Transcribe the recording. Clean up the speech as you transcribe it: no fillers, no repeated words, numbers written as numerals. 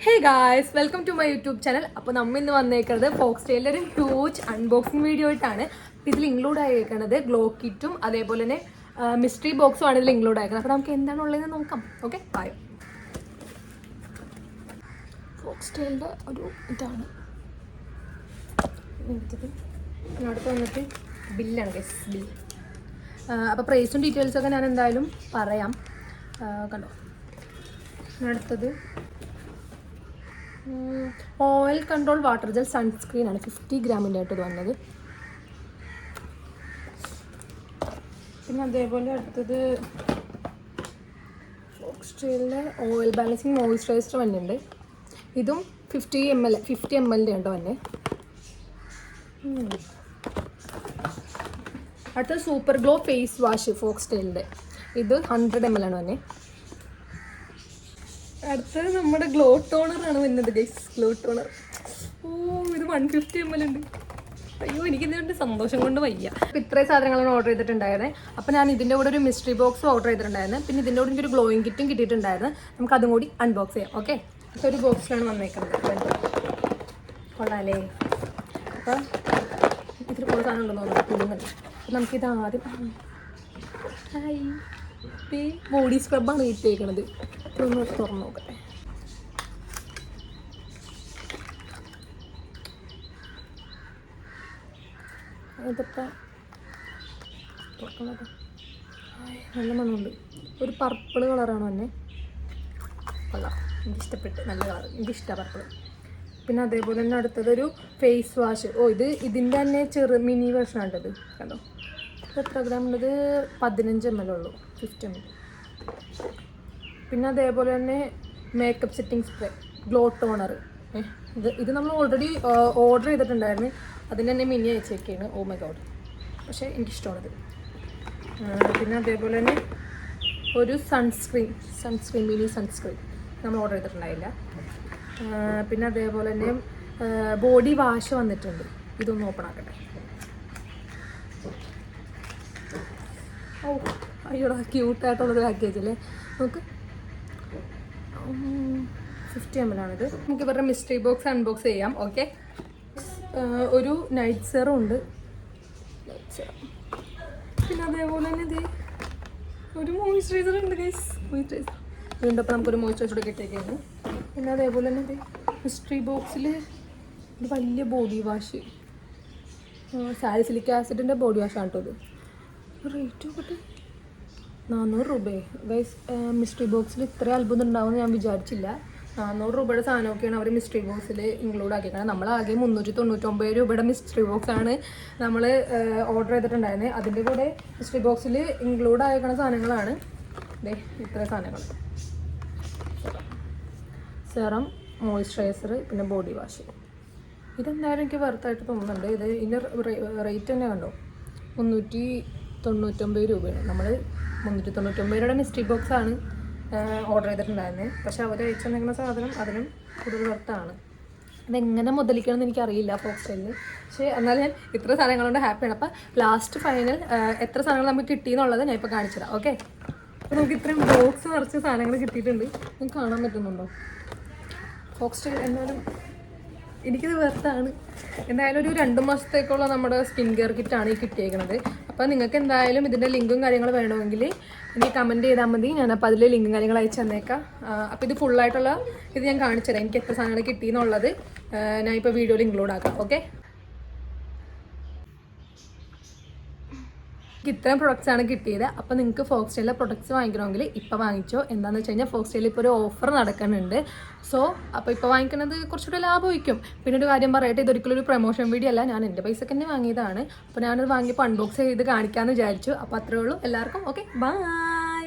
Hey guys, welcome to my YouTube channel. അപ്പോൾ നമ്മൾ ഇന്ന് വന്നേക്കുന്നത് ഫോക്സ്റ്റൈലിൻ്റെ ഒരു ഹ്യൂജ് അൺബോക്സിങ് വീഡിയോ ആയിട്ടാണ്. ഇതിൽ ഇൻക്ലൂഡ് ആയിരിക്കുന്നത് ഗ്ലോ കിറ്റും അതേപോലെ തന്നെ മിസ്റ്ററി ബോക്സും ആണ് ഇതിൽ ഇൻക്ലൂഡ് ആയിരിക്കുന്നത്. അപ്പോൾ നമുക്ക് എന്താണ് ഉള്ളതെന്ന് നോക്കാം. Okay, bye. ഫോക്സ്റ്റൈലിൻ്റെ ഒരു ഇതാണ് അടുത്ത് വന്നിട്ട് ബില്ലാണ് ഗൈസ്, ബിൽ. അപ്പോൾ പ്രൈസും ഡീറ്റെയിൽസൊക്കെ ഞാൻ എന്തായാലും പറയാം. കണ്ടോ, അടുത്തത് oil control water gel sunscreen ആണ്. 50 ഗ്രാമിൻ്റെ ആയിട്ട് ഇത് വന്നത്. പിന്നെ അതേപോലെ അടുത്തത് ഫോക്സ്റ്റൈലിൻ്റെ ഓയിൽ ബാലൻസിങ് മോയ്സ്ചറൈസർ വന്നിട്ടുണ്ട്. ഇതും 50 ml ഉണ്ട് വന്നെ. അടുത്തത് സൂപ്പർ ഗ്ലോ ഫേസ് വാഷ് ഫോക്സ്റ്റൈലിൻ്റെ, ഇത് 100 ml ആണ് വന്നെ. അടുത്തത് നമ്മുടെ ഗ്ലോ ടോണറാണ് വന്നത് ഗൈസ്, ഗ്ലോ ടോണർ. ഇത് 150 ml ഉണ്ട്. അയ്യോ, എനിക്കിതുകൊണ്ട് സന്തോഷം കൊണ്ട് വയ്യ. അപ്പോൾ ഇത്രയും സാധനങ്ങളാണ് ഓർഡർ ചെയ്തിട്ടുണ്ടായിരുന്നത്. അപ്പോൾ ഞാൻ ഇതിൻ്റെ കൂടെ ഒരു മിസ്റ്ററി ബോക്സ് ഓർഡർ ചെയ്തിട്ടുണ്ടായിരുന്നു. പിന്നെ ഇതിൻ്റെ കൂടെ എനിക്കൊരു ഗ്ലോയിങ് കിറ്റും കിട്ടിയിട്ടുണ്ടായിരുന്നു. നമുക്ക് അതും കൂടി അൺബോക്സ് ചെയ്യാം. ഓക്കെ, അപ്പോൾ ഒരു ബോക്സിലാണ് വന്നേക്കുന്നത്. കൊള്ളാലേ. അപ്പോൾ ഇതിൽ കുറേ സാധനം ഉണ്ടെന്ന് തോന്നുന്നു. അപ്പോൾ നമുക്കിത് ആദ്യം ബോഡി സ്ക്രബാണ് കിട്ടിയേക്കണത്. ഒന്ന് തുറന്നു നോക്കട്ടെ. ഇതിപ്പോൾ തുറക്കുന്നത് നല്ല മണമുണ്ട്. ഒരു പർപ്പിൾ കളറാണ് തന്നെ. കൊള്ളാം, എനിക്കിഷ്ടപ്പെട്ട്. നല്ല കളർ, എനിക്കിഷ്ടമാണ് പർപ്പിൾ. പിന്നെ അതേപോലെ തന്നെ അടുത്തതൊരു ഫേസ് വാഷ്. ഇതിൻ്റെ തന്നെ മിനി വേർഷൻ ആണ്ടത്. കണ്ടോ, എത്ര ഗ്രാം ഉള്ളത്? 15 ml ഉള്ളൂ, 50 ml. പിന്നെ അതേപോലെ തന്നെ makeup setting spray glow toner. ഇത് നമ്മൾ ഓൾറെഡി ഓർഡർ ചെയ്തിട്ടുണ്ടായിരുന്നു. അതിന് തന്നെ മിനി അയച്ചേക്കാണ്. ഓ മൈ ഗോഡ്, പക്ഷേ എനിക്കിഷ്ടമാണത്. പിന്നെ അതേപോലെ തന്നെ ഒരു സൺസ്ക്രീൻ മിനി സൺസ്ക്രീൻ നമ്മൾ ഓർഡർ ചെയ്തിട്ടുണ്ടായില്ല. പിന്നെ അതേപോലെ തന്നെ ബോഡി വാഷ് വന്നിട്ടുണ്ട്. ഇതൊന്ന് ഓപ്പൺ ആക്കട്ടെ. ഓ അയ്യോടാ, ക്യൂട്ടായിട്ടുള്ളൊരു പാക്കേജ് അല്ലേ. നമുക്ക് 50 ml ആണിത്. നമുക്ക് ഇവരുടെ മിസ്റ്ററി ബോക്സ് അൺബോക്സ് ചെയ്യാം. ഓക്കെ, ഒരു നൈറ്റ് സെറും ഉണ്ട്. പിന്നെ അതേപോലെ തന്നെ ഇത് ഒരു മോയ്സ്ചറൈസർ ഉണ്ട് ഗൈസ്, മോയ്സ്ചറൈസർ വീണ്ടും. അപ്പോൾ നമുക്കൊരു മോയ്സ്ചറൈസർ കിട്ടിയേക്കാണ്. പിന്നെ അതേപോലെ തന്നെ ഇത് മിസ്റ്ററി ബോക്സിൽ ഒരു വലിയ ബോഡി വാഷ്, സാലിസിലിക് ആസിഡിൻ്റെ ബോഡി വാഷാണ് കേട്ടോ. ഇത് റേറ്റ് നോക്കട്ടെ, 400 രൂപയെ ഗൈസ്. മിസ്റ്ററി ബോക്സിൽ ഇത്രയും അത്ഭുതം ഉണ്ടാവുമെന്ന് ഞാൻ വിചാരിച്ചില്ല. 400 രൂപയുടെ സാധനമൊക്കെയാണ് അവർ മിസ്റ്ററി ബോക്സിൽ ഇൻക്ലൂഡ് ആക്കിയിരിക്കുന്നത്. നമ്മൾ ആകെ 399 രൂപയുടെ മിസ്റ്ററി ബോക്സാണ് നമ്മൾ ഓർഡർ ചെയ്തിട്ടുണ്ടായിരുന്നത്. അതിൻ്റെ കൂടെ മിസ്റ്ററി ബോക്സിൽ ഇൻക്ലൂഡ് ആയിരിക്കുന്ന സാധനങ്ങളാണ് ഇത്ര സാധനങ്ങൾ: സെറം, മോയ്സ്ചറൈസർ, പിന്നെ ബോഡി വാഷ്. ഇതെന്തായാലും എനിക്ക് വെറുതായിട്ട് തോന്നുന്നുണ്ട്. ഇതിൻ്റെ റേറ്റ് തന്നെ കണ്ടോ, 399 രൂപയാണ്. നമ്മൾ 399 രൂപയുടെ മിസ്റ്ററി ബോക്സാണ് ഓർഡർ ചെയ്തിട്ടുണ്ടായിരുന്നത്. പക്ഷെ അവർ അയച്ചിട്ടുണ്ടെങ്കിൽ സാധനം അതിനും കൂടുതൽ വർത്താണ്. അതെങ്ങനെ മുതലിക്കണമെന്ന് എനിക്കറിയില്ല ഫോക്സ്റ്റൈലിന്. പക്ഷേ എന്നാലും ഞാൻ ഇത്ര സാധനങ്ങൾ കൊണ്ട് ഹാപ്പിയാണ്. അപ്പോൾ ലാസ്റ്റ് ഫൈനൽ എത്ര സാധനങ്ങൾ നമുക്ക് കിട്ടിയെന്നുള്ളത് ഞാൻ ഇപ്പോൾ കാണിച്ചുതരാം. ഓക്കെ, അപ്പോൾ നമുക്ക് ഇത്രയും ബോക്സ് നിറച്ച് സാധനങ്ങൾ കിട്ടിയിട്ടുണ്ട്. നിങ്ങൾക്ക് കാണാൻ പറ്റുന്നുണ്ടോ? ഫോക്സ്റ്റൈൽ എന്നാലും എനിക്കിത് വെർത്താണ്. എന്തായാലും ഒരു 2 മാസത്തേക്കുള്ള നമ്മുടെ സ്കിൻ കെയർ കിറ്റാണ് ഈ കിട്ടിയേക്കുന്നത്. അപ്പോൾ നിങ്ങൾക്ക് എന്തായാലും ഇതിൻ്റെ ലിങ്കും കാര്യങ്ങളും വേണമെങ്കിൽ എനിക്ക് കമൻറ്റ് ചെയ്താൽ മതി. ഞാനപ്പോൾ അതിൽ ലിങ്കും കാര്യങ്ങൾ അയച്ചു തന്നേക്കാം. അപ്പോൾ ഇത് ഫുള്ളായിട്ടുള്ള ഇത് ഞാൻ കാണിച്ചു തരാം. എനിക്ക് എത്ര സാധനങ്ങൾ കിട്ടിയെന്നുള്ളത് ഞാൻ ഇപ്പോൾ വീഡിയോയിൽ ഇൻക്ലൂഡ് ആക്കാം. ഓക്കെ, ഇത്രയും പ്രൊഡക്ട്സാണ് കിട്ടിയത്. അപ്പോൾ നിങ്ങൾക്ക് ഫോക്സ്റ്റൈലിലെ പ്രൊഡക്ട്സ് വാങ്ങിക്കണമെങ്കിൽ ഇപ്പോൾ വാങ്ങിച്ചോ. എന്താണെന്ന് വെച്ച് കഴിഞ്ഞാൽ ഫോക്സ്റ്റൈലിൽ ഇപ്പോൾ ഒരു ഓഫർ നടക്കുന്നുണ്ട്. സോ അപ്പോൾ ഇപ്പോൾ വാങ്ങിക്കുന്നത് കുറച്ചുകൂടി ലാഭമായിരിക്കും. പിന്നെ ഒരു കാര്യം പറയട്ടെ, ഇതൊരിക്കലും ഒരു പ്രൊമോഷൻ വീഡിയോ അല്ല. ഞാൻ എൻ്റെ പൈസക്ക് തന്നെ വാങ്ങിയതാണ്. അപ്പോൾ ഞാനത് വാങ്ങിയപ്പോൾ അൺബോക്സ് ചെയ്ത് കാണിക്കാമെന്ന് വിചാരിച്ചു. അപ്പോൾ അത്രേ ഉള്ളൂ. എല്ലാവർക്കും ഓക്കെ, ബൈ.